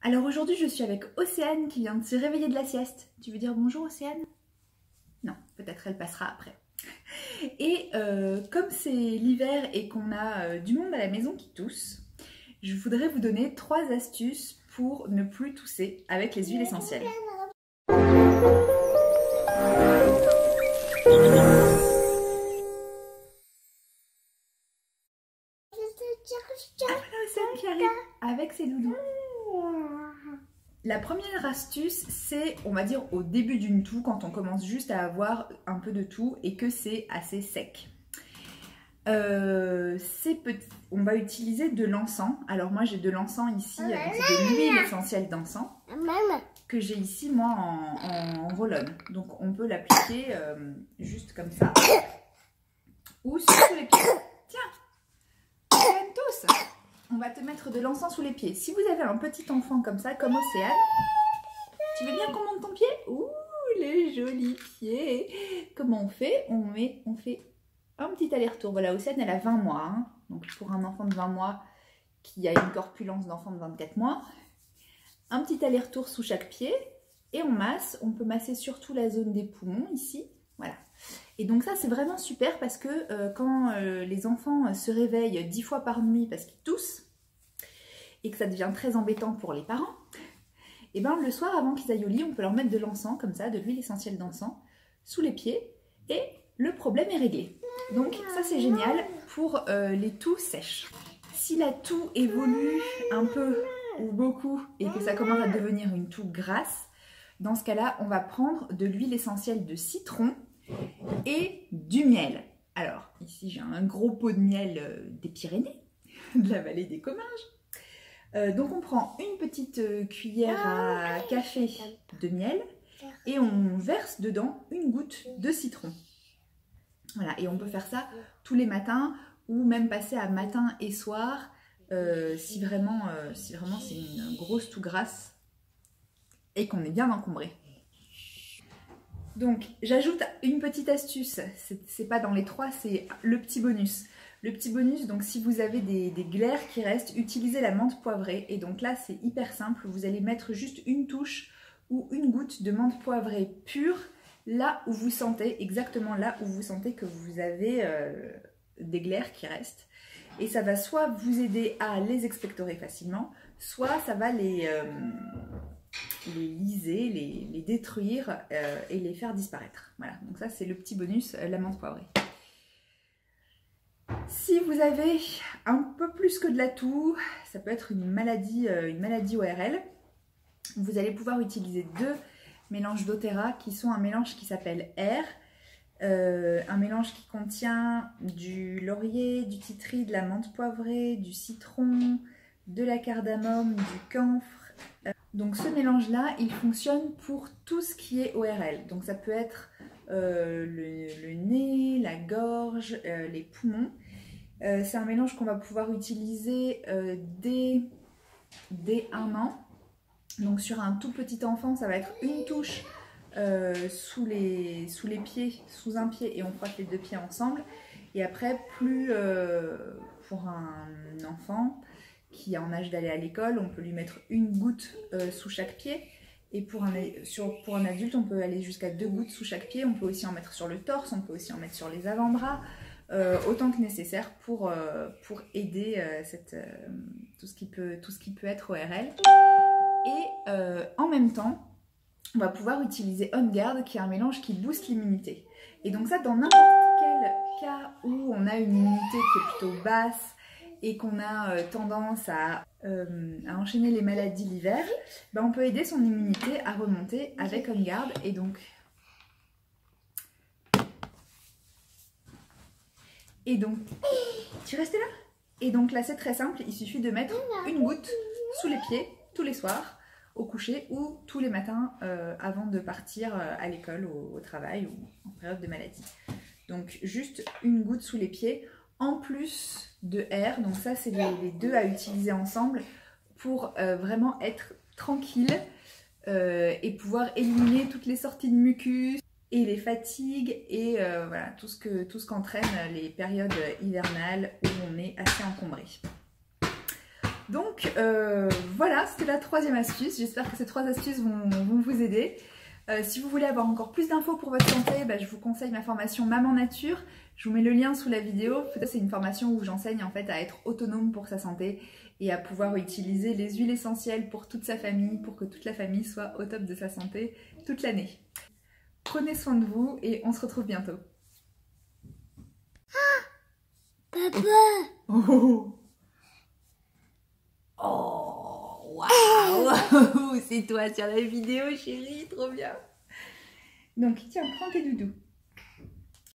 Alors aujourd'hui je suis avec Océane qui vient de se réveiller de la sieste. Tu veux dire bonjour Océane? Non, peut-être elle passera après. Et comme c'est l'hiver et qu'on a du monde à la maison qui tousse, je voudrais vous donner 3 astuces pour ne plus tousser avec les huiles essentielles. Ah voilà Océane qui arrive avec ses doudous. La première astuce, c'est, on va dire, au début d'une toux, quand on commence juste à avoir un peu de toux et que c'est assez sec. On va utiliser de l'encens. Alors moi j'ai de l'encens ici, c'est de l'huile essentielle d'encens que j'ai ici moi en Vologne. Donc on peut l'appliquer juste comme ça ou sous les pieds. Tiens, tous. On va te mettre de l'encens sous les pieds. Si vous avez un petit enfant comme ça, comme Océane, tu veux bien qu'on monte ton pied? Ouh, les jolis pieds. Comment on fait? On fait un petit aller-retour. Voilà, Océane, elle a 20 mois. Hein. Donc pour un enfant de 20 mois qui a une corpulence d'enfant de 24 mois, un petit aller-retour sous chaque pied. Et on masse. On peut masser surtout la zone des poumons, ici. Voilà. Et donc ça, c'est vraiment super parce que quand les enfants se réveillent 10 fois par nuit parce qu'ils toussent et que ça devient très embêtant pour les parents, et bien le soir, avant qu'ils aillent au lit, on peut leur mettre de l'encens, comme ça, de l'huile essentielle d'encens, sous les pieds et le problème est réglé. Donc ça, c'est génial pour les toux sèches. Si la toux évolue un peu ou beaucoup et que ça commence à devenir une toux grasse, dans ce cas-là, on va prendre de l'huile essentielle de citron et du miel. Alors, ici j'ai un gros pot de miel des Pyrénées, de la vallée des Comminges. Donc on prend une petite cuillère à café de miel et on verse dedans une goutte de citron. Voilà, et on peut faire ça tous les matins ou même passer à matin et soir si vraiment c'est une grosse toux grasse et qu'on est bien encombré. Donc, j'ajoute une petite astuce, c'est pas dans les 3, c'est le petit bonus. Le petit bonus, donc si vous avez des glaires qui restent, utilisez la menthe poivrée. Et donc là, c'est hyper simple, vous allez mettre juste une touche ou une goutte de menthe poivrée pure, là où vous sentez, exactement là où vous sentez que vous avez des glaires qui restent. Et ça va soit vous aider à les expectorer facilement, soit ça va les liser, les détruire et les faire disparaître. Voilà, donc ça c'est le petit bonus, la menthe poivrée. Si vous avez un peu plus que de la toux, ça peut être une maladie ORL, vous allez pouvoir utiliser 2 mélanges doTERRA qui sont un mélange qui s'appelle Air, un mélange qui contient du laurier, du titri, de la menthe poivrée, du citron, de la cardamome, du camphre. Donc ce mélange-là, il fonctionne pour tout ce qui est ORL. Donc ça peut être le nez, la gorge, les poumons. C'est un mélange qu'on va pouvoir utiliser dès 1 an. Donc sur un tout petit enfant, ça va être une touche sous les pieds, sous un pied, et on frotte les 2 pieds ensemble. Et après, plus pour un enfant qui est en âge d'aller à l'école, on peut lui mettre une goutte sous chaque pied. Et pour un adulte, on peut aller jusqu'à 2 gouttes sous chaque pied. On peut aussi en mettre sur le torse, on peut aussi en mettre sur les avant-bras, autant que nécessaire pour aider tout ce qui peut être ORL. Et en même temps, on va pouvoir utiliser On Guard, qui est un mélange qui booste l'immunité. Et donc ça, dans n'importe quel cas où on a une immunité qui est plutôt basse, et qu'on a tendance à enchaîner les maladies l'hiver, ben on peut aider son immunité à remonter avec On Guard. Et donc tu restes là? Et donc là c'est très simple, il suffit de mettre une goutte sous les pieds tous les soirs au coucher ou tous les matins avant de partir à l'école, au travail ou en période de maladie. Donc juste une goutte sous les pieds en plus de Air. Donc ça c'est les 2 à utiliser ensemble pour vraiment être tranquille et pouvoir éliminer toutes les sorties de mucus et les fatigues et voilà, tout ce qu'entraînent les périodes hivernales où on est assez encombré. Donc voilà, c'était la troisième astuce. J'espère que ces 3 astuces vont vous aider. Si vous voulez avoir encore plus d'infos pour votre santé, je vous conseille ma formation Maman Nature. Je vous mets le lien sous la vidéo. C'est une formation où j'enseigne en fait à être autonome pour sa santé et à pouvoir utiliser les huiles essentielles pour toute sa famille, pour que toute la famille soit au top de sa santé toute l'année. Prenez soin de vous et on se retrouve bientôt. Papa! Oh, waouh! C'est toi sur la vidéo, chérie, trop bien! Donc, tiens, prends tes doudous.